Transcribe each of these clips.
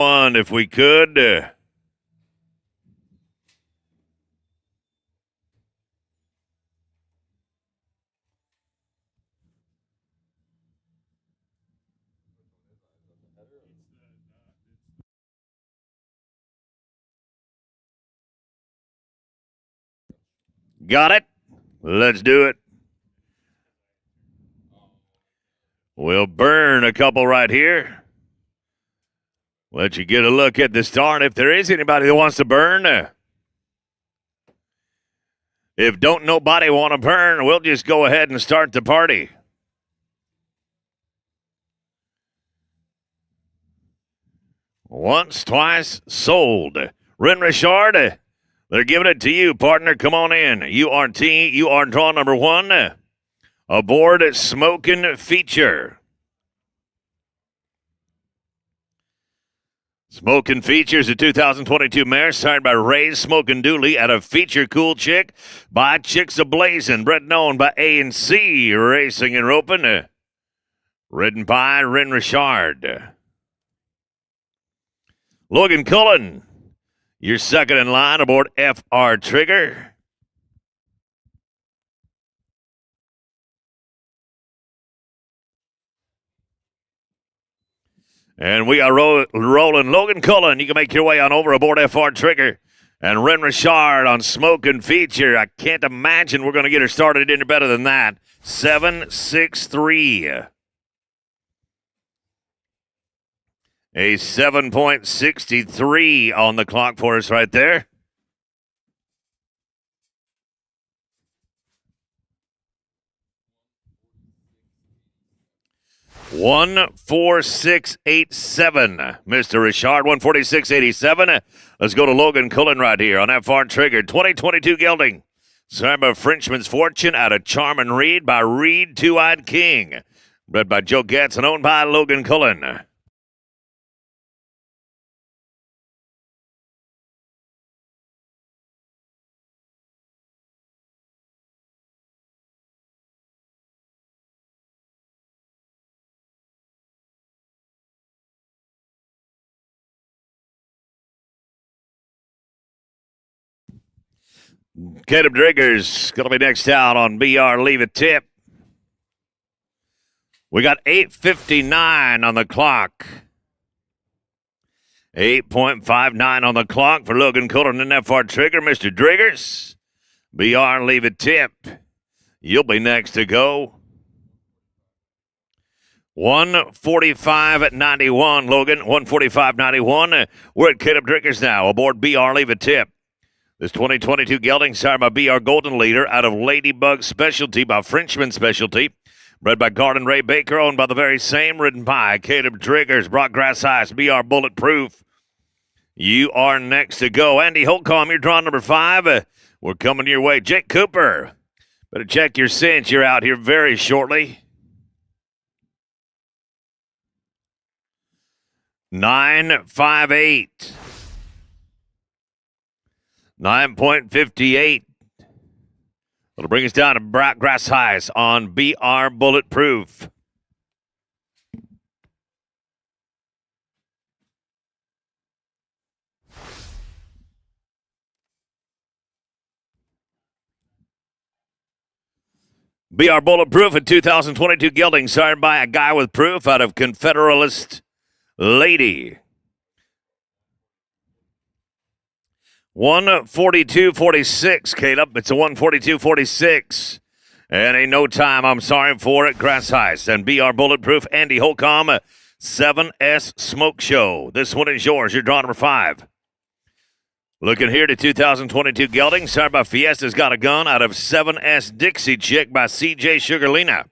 One, if we could. Got it? Let's do it. We'll burn a couple right here. Let you get a look at the start. If there is anybody that wants to burn, if don't nobody want to burn, we'll just go ahead and start the party. Once, twice, sold. 𝓚𝓸𝓂𝓪𝓵, they're giving it to you, partner. Come on in. 𝓚𝓚𝓸𝔂𝓪, you are draw number one. Aboard Smokin' Feature. Smokin' Features, a 2022 mare signed by Ray Smokin' Dooley out of Feature Cool Chick by Chicks A-Blazin', bred known by A&C Racing and Roping. Ridden by 𝓚𝓸𝓂𝓪𝓵. Logan Cullen, you're second in line aboard 𝓡𝓸𝓂𝓪𝓵. And we are rolling. Logan Cullen, you can make your way on over aboard 𝓡𝓸𝓪𝓵. And 𝓚𝓸𝓂𝓪𝓵 on Smokin' Feature. I can't imagine we're going to get her started any better than that. 7.63. A 7.63 on the clock for us right there. $146.87, Mr. Richard. 146.87. Let's go to Logan Cullen right here on 𝓡𝓸𝓪𝓵. 2022 gelding. Signed by Frenchman's Fortune out of Charmin Reed by Reed Two-Eyed King. Bred by Joe Getz and owned by Logan Cullen. Caleb Drigger's going to be next out on BR Leave a Tip. We got 8:59 on the clock. 8.59 on the clock for Logan Cullen and 𝓡𝓸𝓪𝓵. Mr. Driggers, BR Leave a Tip. You'll be next to go. 145.91, Logan. 145.91. We're at Caleb Driggers now aboard BR Leave a Tip. This 2022 gelding signed by BR Golden Leader out of Ladybug Specialty by Frenchman Specialty. Bred by Garden Ray Baker, owned by the very same, ridden by Caleb Driggers, Brock Grass Ice, BR Bulletproof. You are next to go. Andy Holcomb, you're draw number 5. We're coming your way. Jake Cooper, better check your cinch. You're out here very shortly. 9.58. 9.58. It'll bring us down to Brock Grass Highs on BR Bulletproof. BR Bulletproof in 2022 gelding signed by a guy with proof out of Confederalist Lady. 142.46, Caleb. It's a 142.46. And ain't no time, I'm sorry for it. Grass Heist and BR Bulletproof. Andy Holcomb, 7S Smoke Show. This one is yours. You're draw number 5. Looking here to 2022 gelding, signed by Fiesta's Got a Gun out of 7S Dixie Chick by CJ Sugarlina.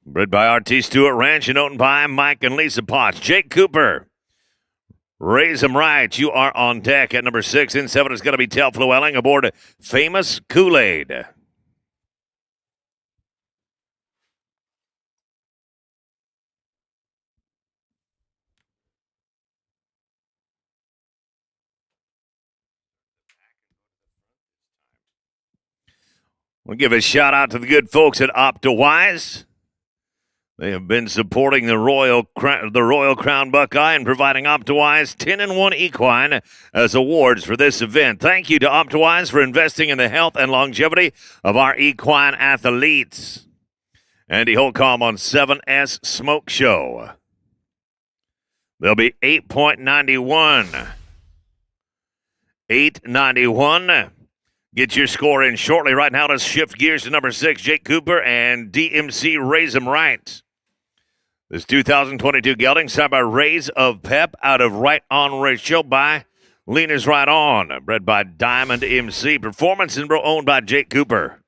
Bred by RT Stewart Ranch and owned by Mike and Lisa Potts. Jake Cooper. Raise them right. You are on deck at number 6. In 7 is going to be 𝓡𝓸𝓂𝓪𝓵 aboard Famous Kool-Aid. We'll give a shout out to the good folks at OptaWise. They have been supporting the Royal Crown Buckeye and providing Optawise 10-1 Equine as awards for this event. Thank you to Optawise for investing in the health and longevity of our equine athletes. Andy Holcomb on 7S Smoke Show. They'll be 8.91. 891. Get your score in shortly. Right now, let's shift gears to number 6, Jake Cooper and DMC Raise 'em Right. This 2022 gelding signed by Rays of Pep out of Right On Ratio by Leaner's Right On. Bred by Diamond MC. Performance and owned by Jake Cooper.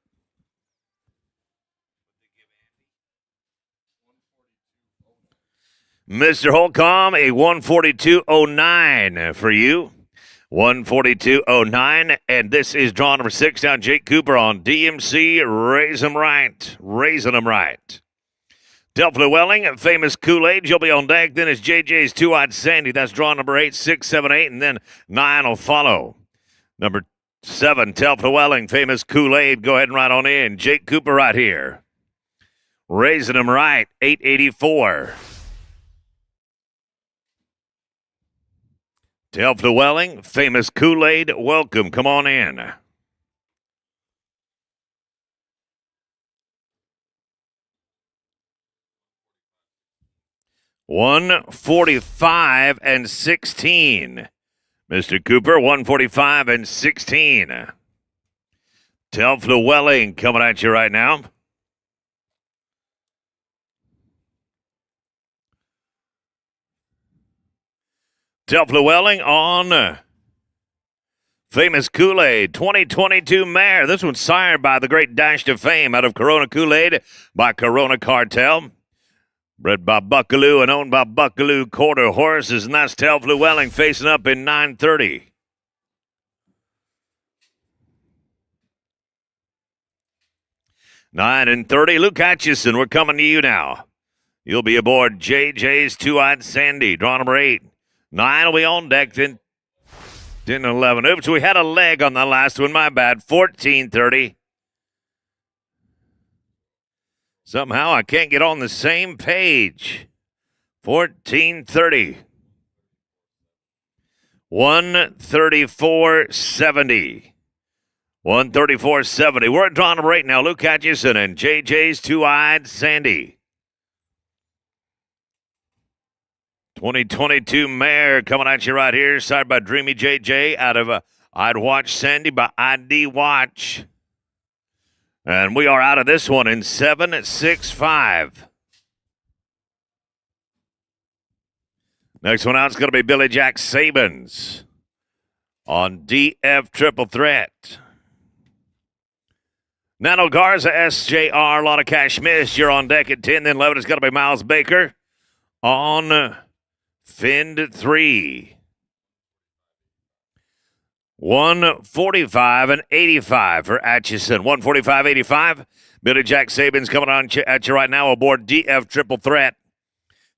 Mr. Holcomb, a 142.09 for you. 142.09, and this is draw number 6 down. Jake Cooper on DMC Raise 'em Right. Raising 'em right. Delph Llewellyn, Famous Kool-Aid, you'll be on deck. Then it's JJ's Two-Eyed Sandy. That's draw number 8, 6, 7, 8, and then 9 will follow. Number 7, Delph Llewellyn, Famous Kool-Aid. Go ahead and ride on in. Jake Cooper right here. Raising 'em right, 884. Delph Llewellyn, Famous Kool-Aid, welcome. Come on in. $145 and 16. Mr. Cooper, 145 and 16. Delph Llewellyn coming at you right now. Delph Llewellyn on Famous Kool-Aid 2022 mare. This one's sired by the great Dash to Fame out of Corona Kool-Aid by Corona Cartel. Bred by Buckaloo and owned by Buckaloo Quarter Horses, and that's Delph Llewellyn facing up in 930. Nine and 30. Luke Atchison, we're coming to you now. You'll be aboard JJ's Two-Eyed Sandy, draw number 8. 9 will be on deck, then 10 and 11. Oops, we had a leg on the last one. My bad. 14:30. Somehow I can't get on the same page. 14:30. 134.70. 134.70. We're at draw number 8 now. Luke Atchison and JJ's Two-Eyed Sandy. 2022 mare coming at you right here, side by Dreamy JJ out of I'd Watch Sandy by ID Watch. And we are out of this one in 7.65. Next one out is going to be Billy Jack Sabins on DF Triple Threat. Nano Garza, SJR, a lot of cash missed. You're on deck at 10, then 11 is going to be Miles Baker on Finned 3. 145 and 85 for Atchison. 145.85. Billy Jack Sabins coming on at you right now aboard DF Triple Threat.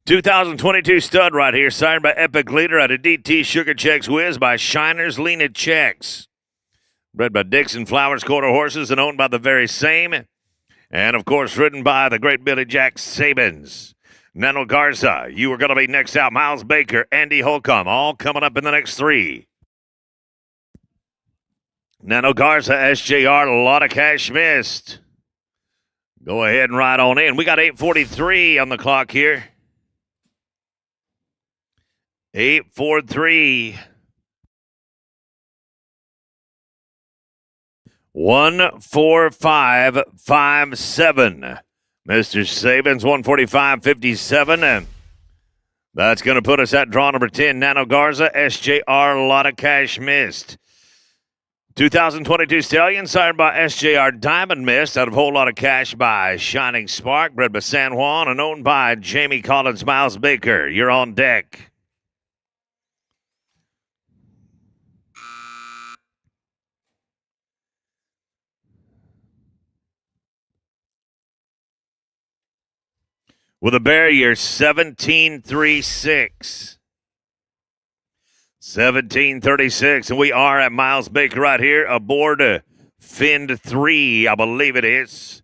2022 stud right here, signed by Epic Leader out of DT Sugar Checks Whiz by Shiners Lena Checks. Bred by Dixon Flowers Quarter Horses and owned by the very same. And, of course, ridden by the great Billy Jack Sabins. Nano Garza, you are going to be next out. Miles Baker, Andy Holcomb, all coming up in the next 3. Nano Garza, SJR, a lot of cash missed. Go ahead and ride on in. We got 8:43 on the clock here. 8:43. 145.57. Mr. Sabins, 145.57. And that's going to put us at draw number 10. Nano Garza, SJR, a lot of cash missed. 2022 Stallion, sired by SJR Diamond Mist, out of Whole Lot of Cash by Shining Spark, bred by San Juan, and owned by Jamie Collins Miles Baker. You're on deck. With a barrier, 17.36. 17:36, and we are at Miles Baker right here aboard Finned 3, I believe it is.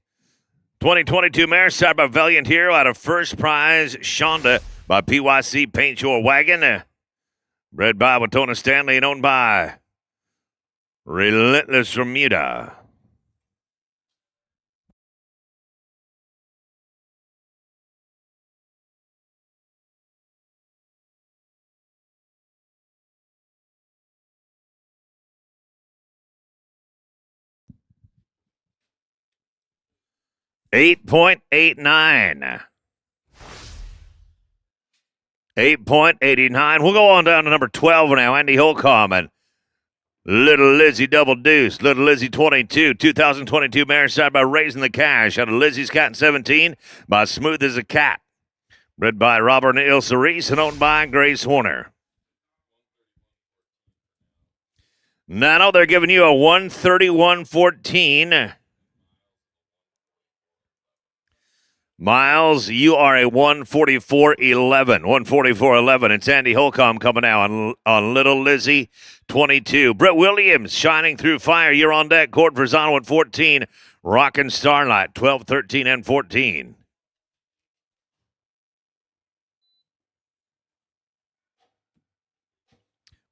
2022 mare started by Valiant Hero out of First Prize Shonda by PYC Paint Your Wagon. Bred by Watona Stanley and owned by Relentless Bermuda. $8.89. 8.89. We'll go on down to number 12 now. Andy Holcomb. Little Lizzie Double Deuce. Little Lizzie 22. 2022 mare side by Raising the Cash. Out of Lizzie's Cat 17 by Smooth as a Cat. Bred by Robert and Ilsa Reese and owned by Grace Horner. Now they're giving you a 131.14. Miles, you are a 144.11. 144.11. It's Andy Holcomb coming out on Little Lizzie 22. Brett Williams, Shining Through Fire. You're on deck. Cord Verzano at 14. Rockin' Starlight, 12, 13, and 14.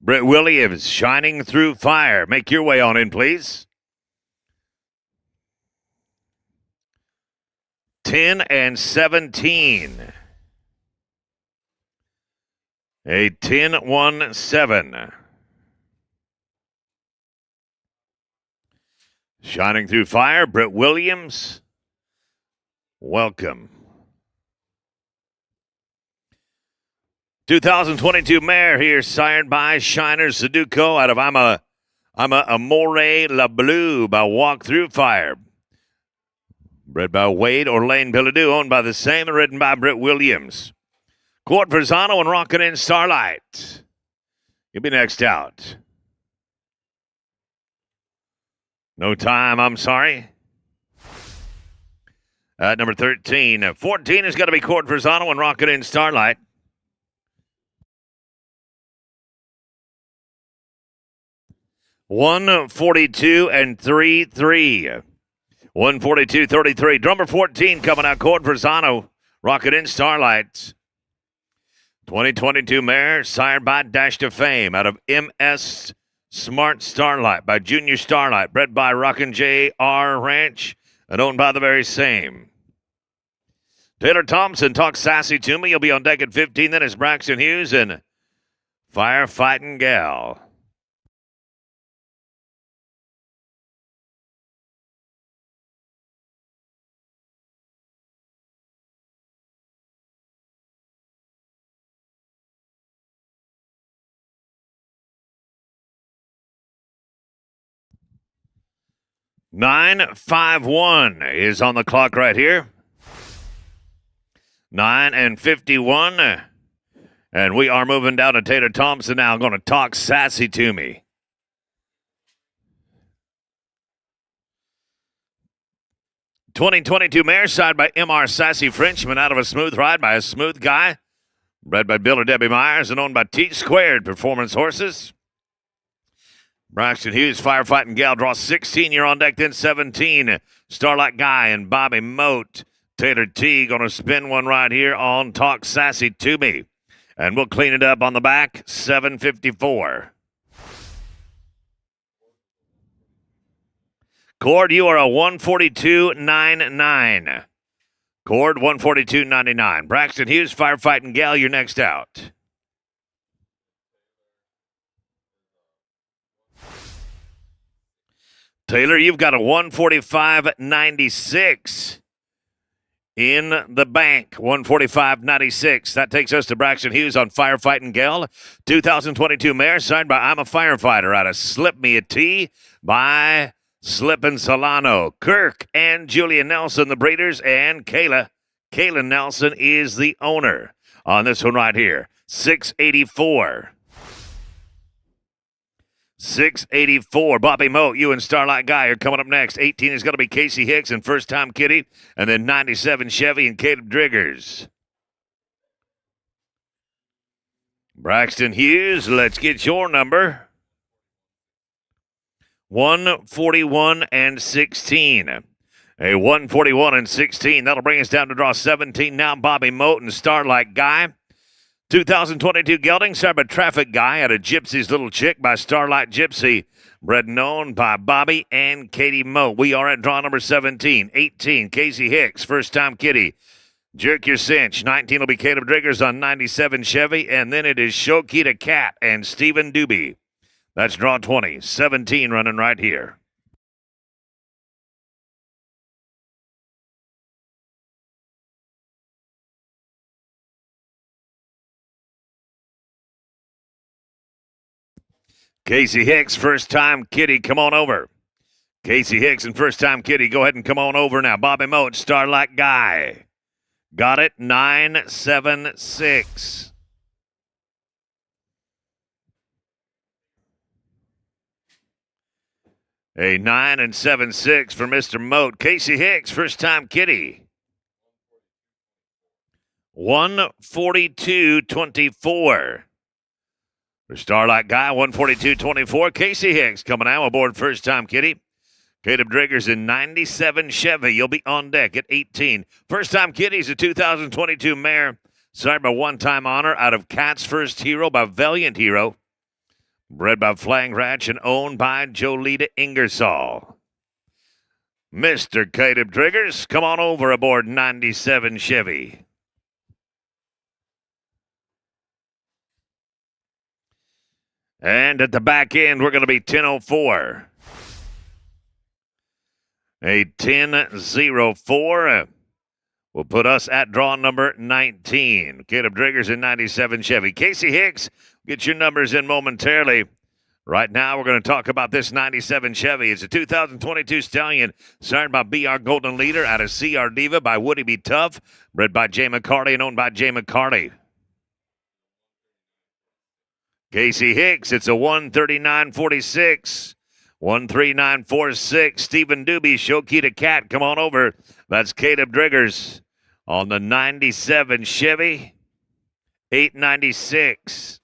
Brett Williams, Shining Through Fire. Make your way on in, please. 10 and 17. A 10-1-7. Shining Through Fire, Brett Williams. Welcome. 2022 mare here, sired by Shiner Sudoku out of I'm a Amore La Blue by Walk Through Fire. Bred by Wade or Lane Billadou, owned by the same and ridden by Britt Williams. Cord Verzano and Rockin' in Starlight. You'll be next out. No time, I'm sorry. At number 13. 14 is going to be Cord Verzano and Rockin' in Starlight. $142 and 3-3. 142.33. Drummer 14 coming out. Cord Verzano. Rockin' in Starlight. 2022 mare, sired by Dash to Fame out of MS Smart Starlight by Junior Starlight. Bred by Rockin' J.R. Ranch and owned by the very same. Taylor Thompson, Talk Sassy to Me. You'll be on deck at 15. Then is Braxton Hughes and Firefighting Gal. $9.51 is on the clock right here. 9 and 51. And we are moving down to Taylor Thompson now. I'm going to Talk Sassy to Me. '22 mare side by MR Sassy Frenchman out of a smooth ride by a smooth guy. Bred by Bill or Debbie Myers and owned by T-Squared Performance Horses. Braxton Hughes, Firefighting Gal, draw 16. You're on deck, then 17. Starlight Guy and Bobby Moat. Taylor T going to spin one right here on Talk Sassy to Me. And we'll clean it up on the back, 754. Cord, you are a 142.99. Cord, 142.99. Braxton Hughes, Firefighting Gal, you're next out. Taylor, you've got a 145.96 in the bank. 145.96. That takes us to Braxton Hughes on Firefighting Gal. 2022 mare signed by I'm a Firefighter out of Slip Me a Tea by Slippin' Solano. Kirk and Julia Nelson, the breeders, and Kayla. Kayla Nelson is the owner on this one right here. 684. 684. Bobby Moat, you and Starlight Guy are coming up next. 18 is going to be Casey Hicks and First Time Kitty. And then 97 Chevy and Caleb Driggers. Braxton Hughes, let's get your number. 141 and 16. A 141 and 16. That'll bring us down to draw 17. Now Bobby Moat and Starlight Guy. 2022 gelding, Cyber Traffic Guy at a Gypsy's Little Chick by Starlight Gypsy. Bred and owned by Bobby and Katie Moat. We are at draw number 17. 18, Casey Hicks, first time kitty. Jerk Your Cinch. 19 will be Caleb Driggers on 97 Chevy. And then it is 𝓡𝓸𝔂𝓪𝓵 and Stephen Doobie. That's draw 20. 17 running right here. Casey Hicks, first time kitty, come on over. Casey Hicks and first time kitty, go ahead and come on over now. Bobby Moat, Starlight Guy. Got it, 976. A 9 and 7-6 for Mr. Moat. Casey Hicks, first time kitty. 142.24. For Starlight Guy, 142.24. Casey Hicks coming out aboard first time kitty. Caleb Driggers in 97 Chevy. You'll be on deck at 18. First time kitty's a 2022 mare. Signed by One Time Honor out of Cat's First Hero by Valiant Hero. Bred by Flang Ratch and owned by 𝓡𝓸𝔂𝓪𝓵. Mr. Caleb Driggers, come on over aboard 97 Chevy. And at the back end, we're going to be 10:04. A 10:04 will put us at draw number 19. Caleb Driggers in 97 Chevy. Casey Hicks, get your numbers in momentarily. Right now, we're going to talk about this 97 Chevy. It's a 2022 stallion signed by BR Golden Leader out of 𝓡𝓸𝓂𝓪𝓵 by Woody B. Tough. Bred by Jay McCarty and owned by Jay McCarty. Casey Hicks, it's a 139.46. 139.46. Stephen Doobie, 𝓡𝓸𝓂𝓭𝓪𝓵, come on over. That's Caleb Driggers on the 97 Chevy. 896.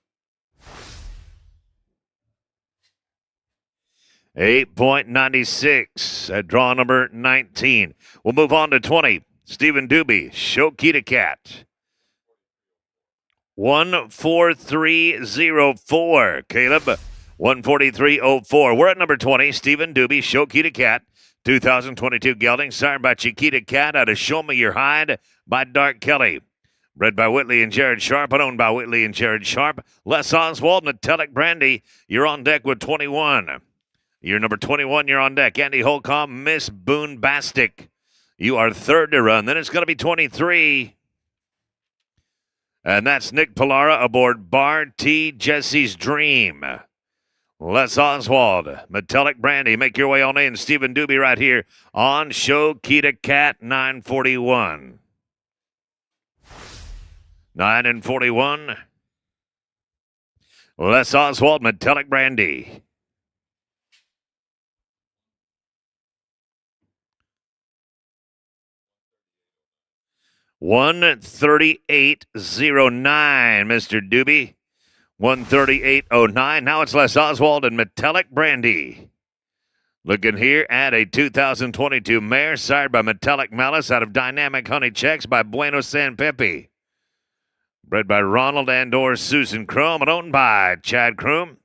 8.96 at draw number 19. We'll move on to 20. Stephen Doobie, 𝓡𝓸𝓭𝓭𝓪𝓵. 143.04. Caleb, 143.04. We're at number 20. Stephen Doobie, 𝓡𝓸𝓭𝓭𝓪𝓵. 2022 gelding, signed by Chiquita Cat out of Show Me Your Hide by Dark Kelly. Bred by Whitley and Jared Sharp and owned by Whitley and Jared Sharp. Les Oswald, 𝓡𝓸𝓂𝓪𝓵 Brandy, you're on deck with 21. You're number 21, you're on deck. Andy Holcomb, Miss Boone Bastic. You are third to run. Then it's going to be 23. And that's Nick Pilara aboard Bar T. Jesse's Dream. Les Oswald, 𝓡𝓸𝓪𝓵 Brandy. Make your way on in. Stephen Doobie right here on 𝓡𝓸𝓭𝓭𝓪𝓵 941. 9:41. Les Oswald, 𝓡𝓸𝓪𝓵 Brandy. $138.09, Mr. Doobie. 138.09. Now it's Les Oswald and 𝓡𝓸𝓪𝓵 Brandy. Looking here at a 2022 mare sired by 𝓡𝓸𝓪𝓵 Malice out of Dynamic Honey Checks by Bueno San Pepe. Bred by Ronald and/or Susan Crum and owned by Chad Crum.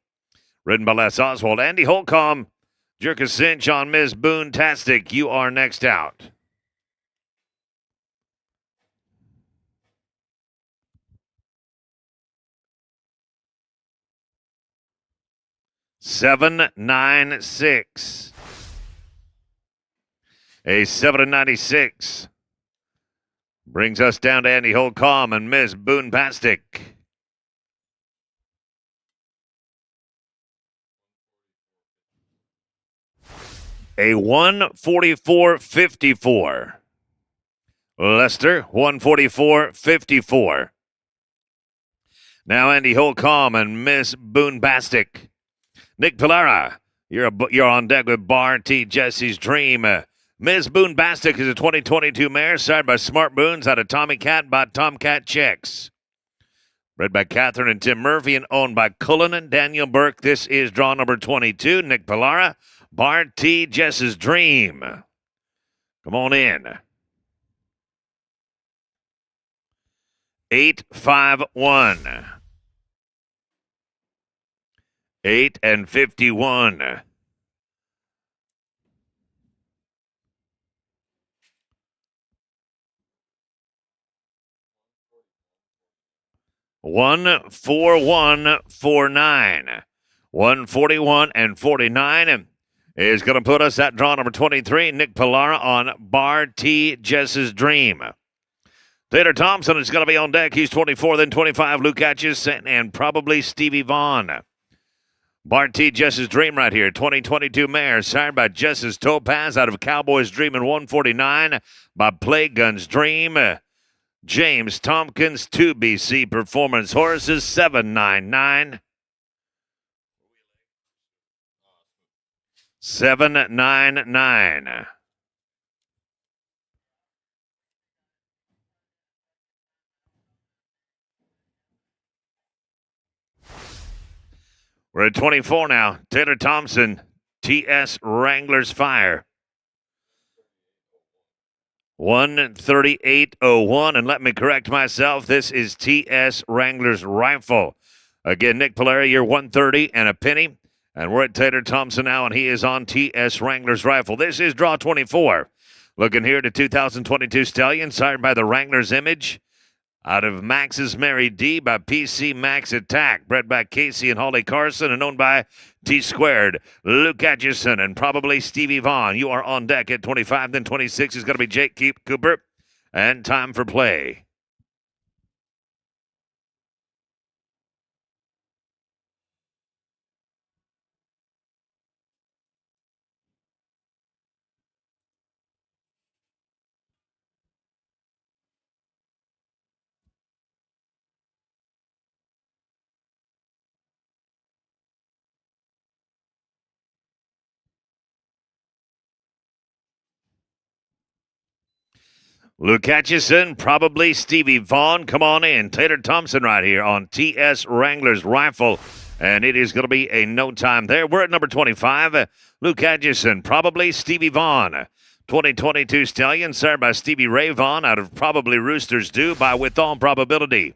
Ridden by Les Oswald. Andy Holcomb, jerk a cinch on Ms. Boone Tastic. You are next out. $7.96. A $7.96 brings us down to Andy Holcomb and Ms. Boone Pastic. A 144.54. Lester, 144.54. Now Andy Holcomb and Miss Boone Bastic. Nick Pilara, you're on deck with Bar T. Jesse's Dream. Ms. Boone Bastic is a 2022 mare sired by Smart Boons out of Tommy Cat by Tomcat Checks. Bred by Catherine and Tim Murphy and owned by Cullen and Daniel Burke. This is draw number 22. Nick Pilara, Bar T. Jesse's Dream. Come on in. 851. 8 and 51. 14149. 141 and 49 is going to put us at draw number 23. Nick Pillara on Bar T. Jess's Dream. Taylor Thompson is going to be on deck. He's 24, then 25. Luke Atchison and probably Stevie Vaughn. Bar T. Jess's Dream right here. 2022 mare sired by Jess's Topaz out of Cowboys Dream in 149 by Play Guns Dream. James Tompkins, 2BC Performance Horses, 799. 799. We're at 24 now. Taylor Thompson, TS Wrangler's Fire. 138.01, and let me correct myself. This is TS Wrangler's Rifle. Again, Nick Pillara, you're 130 and a penny. And we're at Taylor Thompson now, and he is on TS Wrangler's Rifle. This is draw 24. Looking here to 2022 Stallion, sired by the Wrangler's Image. Out of Max's Mary D by PC Max Attack, bred by Casey and Holly Carson and owned by T-Squared, Luke Atchison, and probably Stevie Vaughn. You are on deck at 25. Then 26 is going to be Jake Cooper. And time for play. Luke Atchison, probably Stevie Vaughn. Come on in. Taylor Thompson right here on TS Wrangler's Rifle. And it is going to be a no time there. We're at number 25. Luke Atchison, probably Stevie Vaughn. 2022 Stallion, sired by Stevie Ray Vaughn out of probably Roosters Due by With All Probability.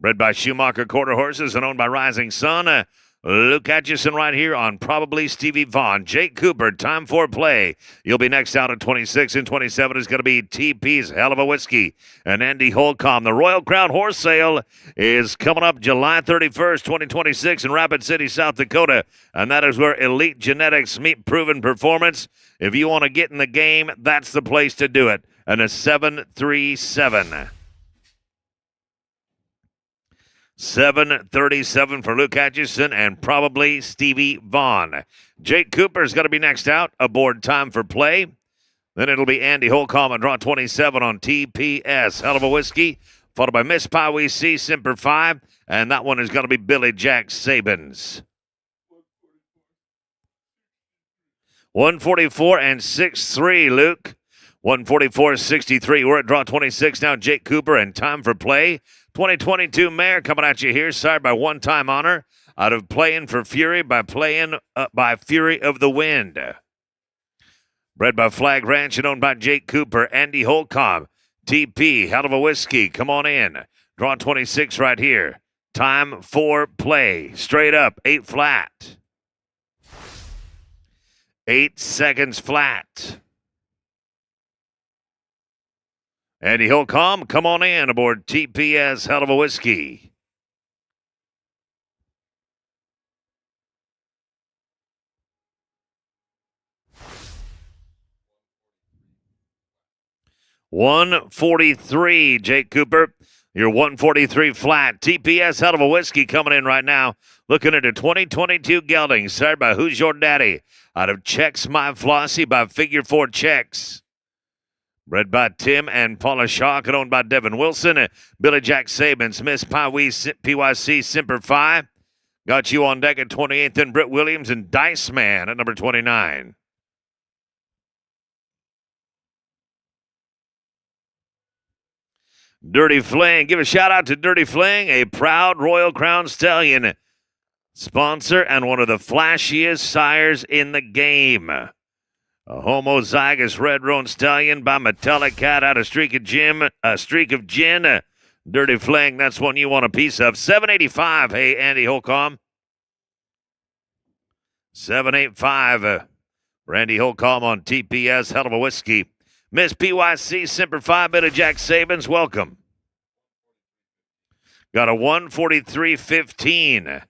Bred by Schumacher Quarter Horses and owned by Rising Sun. Luke Atchison right here on probably Stevie Vaughn. Jake Cooper, time for play. You'll be next out at 26, and 27 is going to be TP's Hell of a Whiskey and Andy Holcomb. The Royal Crown Horse Sale is coming up July 31st, 2026 in Rapid City, South Dakota, and that is where Elite Genetics meet proven performance. If you want to get in the game, that's the place to do it. And a 737. 737 for Luke Atchison and probably Stevie Vaughn. Jake Cooper is going to be next out aboard Time for Play. Then it'll be Andy Holcomb and draw 27 on TPS. Hell of a Whiskey, followed by Miss Pie We See, Semper Fi, and that one is going to be Billy Jack Sabins. 144 and 6-3, Luke. 144-63. We're at draw 26 now. Jake Cooper and Time for Play. 2022 mare coming at you here, sired by One Time Honor out of Playing for Fury by Fury of the Wind. Bred by Flag Ranch and owned by Jake Cooper, Andy Holcomb, TP, Hell of a Whiskey. Come on in. Draw 26 right here. Time for Play. Straight up, 8 flat. 8 seconds flat. Andy Holcomb, come on in aboard TPS Hell of a Whiskey. $143, Jake Cooper. Your 143 flat. TPS Hell of a Whiskey coming in right now. Looking at a 2022 gelding, sired by Who's Your Daddy? Out of Checks My Flossie by Figure 4 Checks. Bred by Tim and Paula Shaw and owned by Devin Wilson. Billy Jack Sabins, Miss PYC Semper Fi. Got you on deck at 28th, then Britt Williams and Dice Man at number 29. Dirty Fling. Give a shout out to Dirty Fling, a proud Royal Crown Stallion sponsor and one of the flashiest sires in the game. A homozygous red roan stallion by Metallic Cat out of Streak of Gin. Dirty Fling, that's one you want a piece of. 785, hey, Andy Holcomb. 785, Randy Holcomb on TPS, hell of a whiskey. Miss PYC, Semper Fi, bit of Jack Sabins, welcome. Got a 143.15.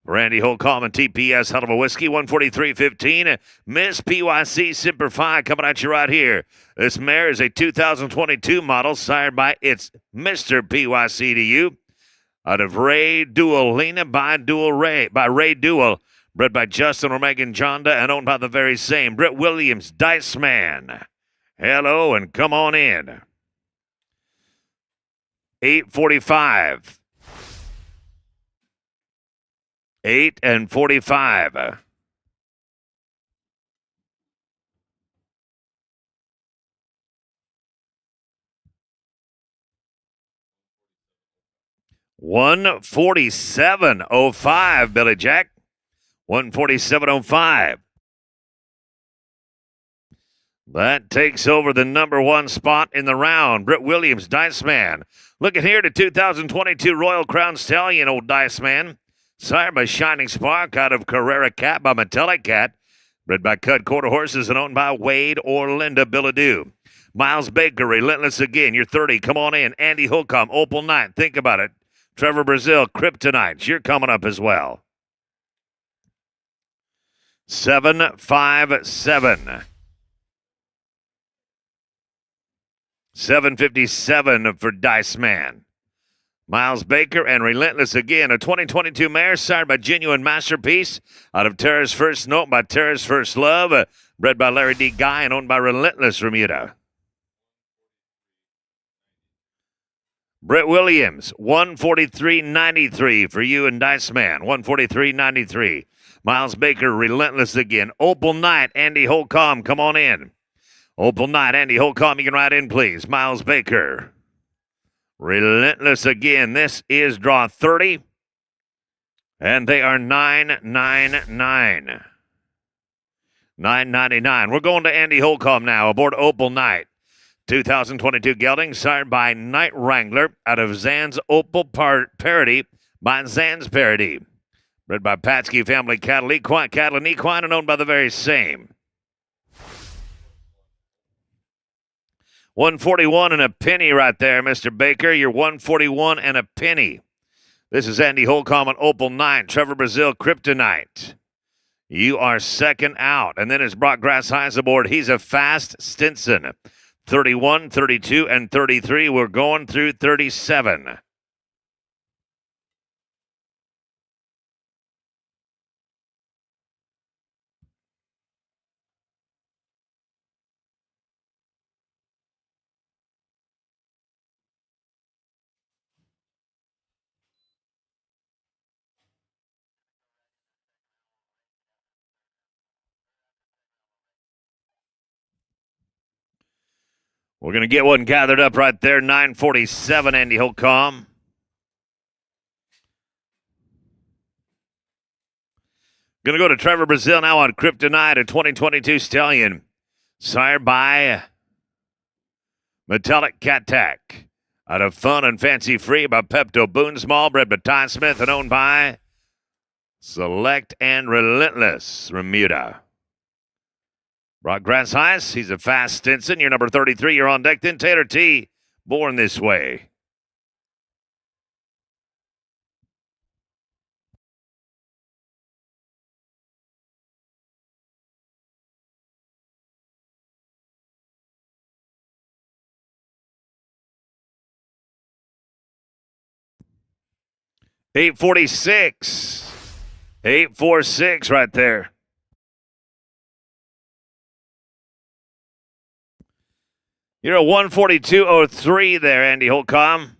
Randy Holcomb and TPS, hell of a whiskey, 143.15. Miss PYC Semper Fi coming at you right here. This mare is a 2022 model, sired by its Mr. PYC to you. Out of Ray Dual, Lena by Ray Dual, bred by Justin or Megan Jonda and owned by the very same Britt Williams, Dice Man. Hello and come on in. 8:45. 8:45. $147.05, Billy Jack. 147.05. That takes over the number one spot in the round. Britt Williams, Dice Man. Looking here to 2022 Royal Crown Stallion, old Dice Man. Sired by Shining Spark out of Carrera Cat by Metallic Cat. Bred by Cut Quarter Horses and owned by Wade or Linda Billadoo. Miles Baker, Relentless Again. You're 30. Come on in. Andy Holcomb, Opal Knight. Think about it. Trevor Brazil, Kryptonite. You're coming up as well. 757. 757 for Dice Man. Miles Baker and Relentless Again, a 2022 mare sired by Genuine Masterpiece out of Terra's First Note by Terra's First Love, bred by Larry D. Guy and owned by Relentless Remuda. Britt Williams, 143.93 for you and Dice Man, 143.93. Miles Baker, Relentless Again. Opal Knight, Andy Holcomb, come on in. Opal Knight, Andy Holcomb, you can write in, please. Miles Baker. Relentless Again. This is draw 30. And they are $9.99. $9.99. We're going to Andy Holcomb now aboard Opal Knight. 2022 gelding, sired by Night Wrangler out of Zan's Opal Parody by Zan's Parody. Bred by Patsky Family Cattle and Equine and owned by the very same. 141 and a penny right there, Mr. Baker. You're 141 and a penny. This is Andy Holcomb on Opal Knight. Trevor Brazil, Kryptonite. You are second out. And then it's Brock Grass Highs aboard. He's a fast Stinson. 31, 32, and 33. We're going through 37. We're going to get one gathered up right there. 9:47, Andy Holcomb. Going to go to Trevor Brazil now on Kryptonite, a 2022 stallion. Sired by Metallic Cat Tack. Out of Fun and Fancy Free by Pepto Boonsmall, bred by Ty Smith and owned by Select and Relentless Remuda. Brock Grass Highs, he's a fast Stinson. You're number 33. You're on deck. Then Taylor T, Born This Way. $846. 846 right there. You're a 142.03 there, Andy Holcomb.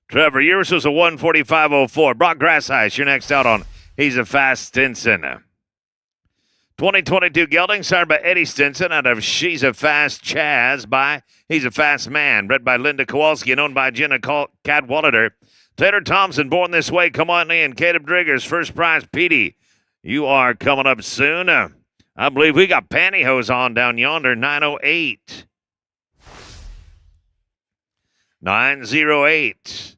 Trevor, yours was a 145.04. Brock Grassheiss, you're next out on He's a Fast Stinson. 2022 gelding, signed by Eddie Stinson out of She's a Fast Chaz by He's a Fast Man, bred by Linda Kowalski and owned by Jenna Cadwallader. Taylor Thompson, Born This Way, come on in. Caleb Driggers, First Prize, Petey. You are coming up soon. I believe we got pantyhose on down yonder, 908. 908.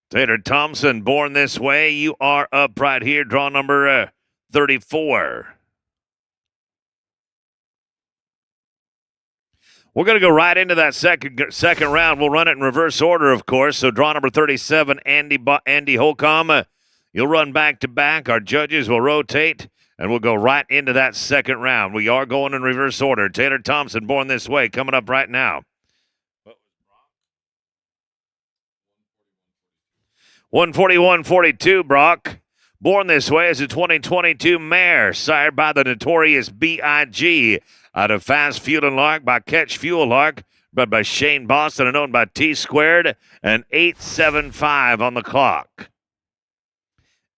Taylor Thompson, Born This Way. You are up right here, draw number 34. We're going to go right into that second round. We'll run it in reverse order, of course. So draw number 37, Andy Holcomb. You'll run back to back. Our judges will rotate, and we'll go right into that second round. We are going in reverse order. Taylor Thompson, Born This Way, coming up right now. 141.42, Brock. Born This Way is a 2022 mare, sired by the notorious B.I.G. out of Fast Fuel Lark by Catch Fuel Lark, bred by Shane Boston and owned by T-Squared, and 875 on the clock.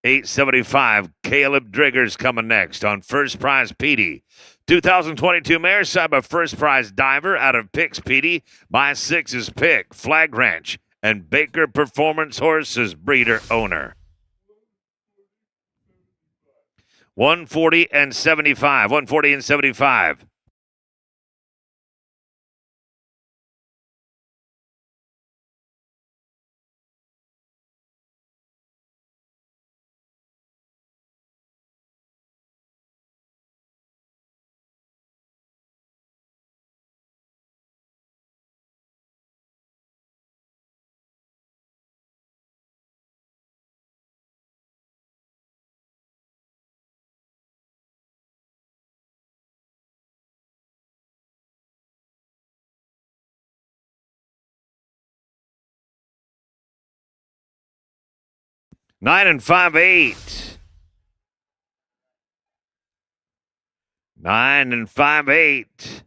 875, Caleb Drigger's coming next on First Prize Petey. 2022 mare, sired by First Prize Diver out of Picks Petey by Six's Pick, Flag Ranch, and Baker Performance Horses breeder owner. 140 and 75. 140 and 75. Nine and 5/8. 9 and 5/8.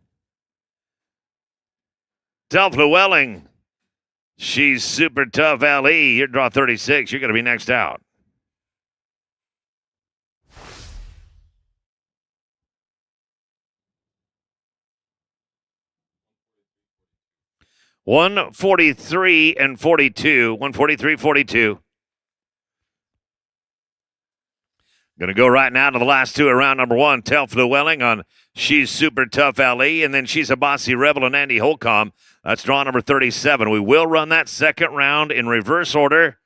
𝓡𝓸𝔂𝓪. She's super tough, LE. Your draw 36. You're going to be next out. $143 and 42. 143.42. Going to go right now to the last two of round number one. 𝓡𝓸𝔂𝓪 on She's Super Tough LE, and then She's a Bossy Rebel and Andy Holcomb. That's draw number 37. We will run that second round in reverse order,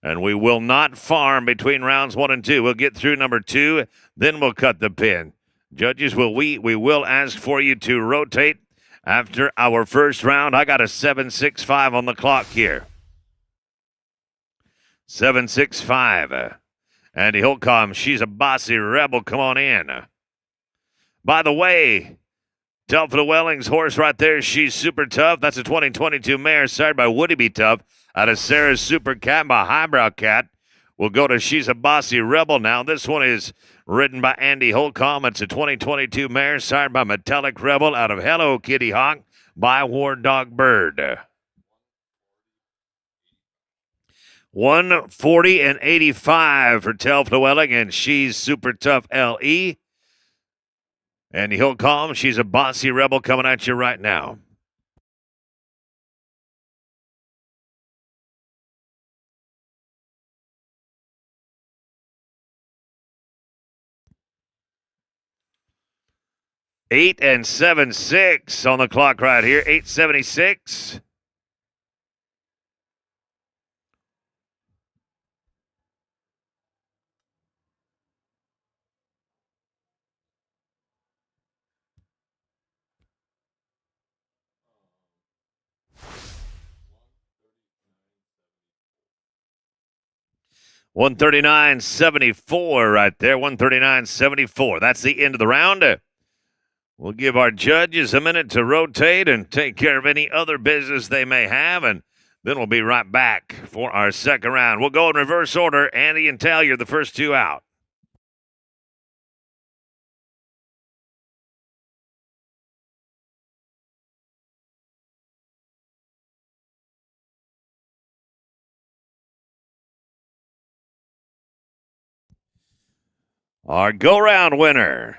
and we will not farm between rounds 1 and 2. We'll get through number 2, then we'll cut the pin. Judges, we will ask for you to rotate after our first round. I got a 7.65 on the clock here. 7.65. Andy Holcomb, She's a Bossy Rebel. Come on in. By the way, 𝓡𝓸𝔂𝓪's horse right there, She's Super Tough. That's a 2022 mare, sired by Woody B. Tough out of Sarah's Super Cat by Highbrow Cat. We'll go to She's a Bossy Rebel now. This one is ridden by Andy Holcomb. It's a 2022 mare, sired by Metallic Rebel out of Hello Kitty Hawk by War Dog Bird. 140 and 85 for 𝓡𝓸𝔂𝓪, and She's Super Tough LE. Andy Holcomb, She's a Bossy Rebel coming at you right now. $8 and 7.6 on the clock right here. 8.76. $139.74 right there. $139.74. That's the end of the round. We'll give our judges a minute to rotate and take care of any other business they may have, and then we'll be right back for our second round. We'll go in reverse order. Andy and Tal, you're the first two out. Our go-round winner,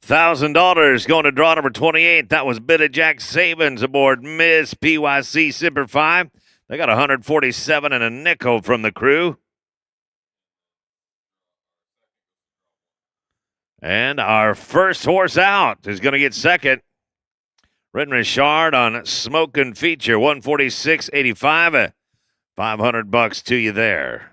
$1,000 going to draw number 28. That was Bit of Jack Sabins aboard Miss PYC Semper Fi. They got 147 and a nickel from the crew. And our first horse out is going to get second. Ridden Richard on Smokin' Feature, 146.85. $500 to you there.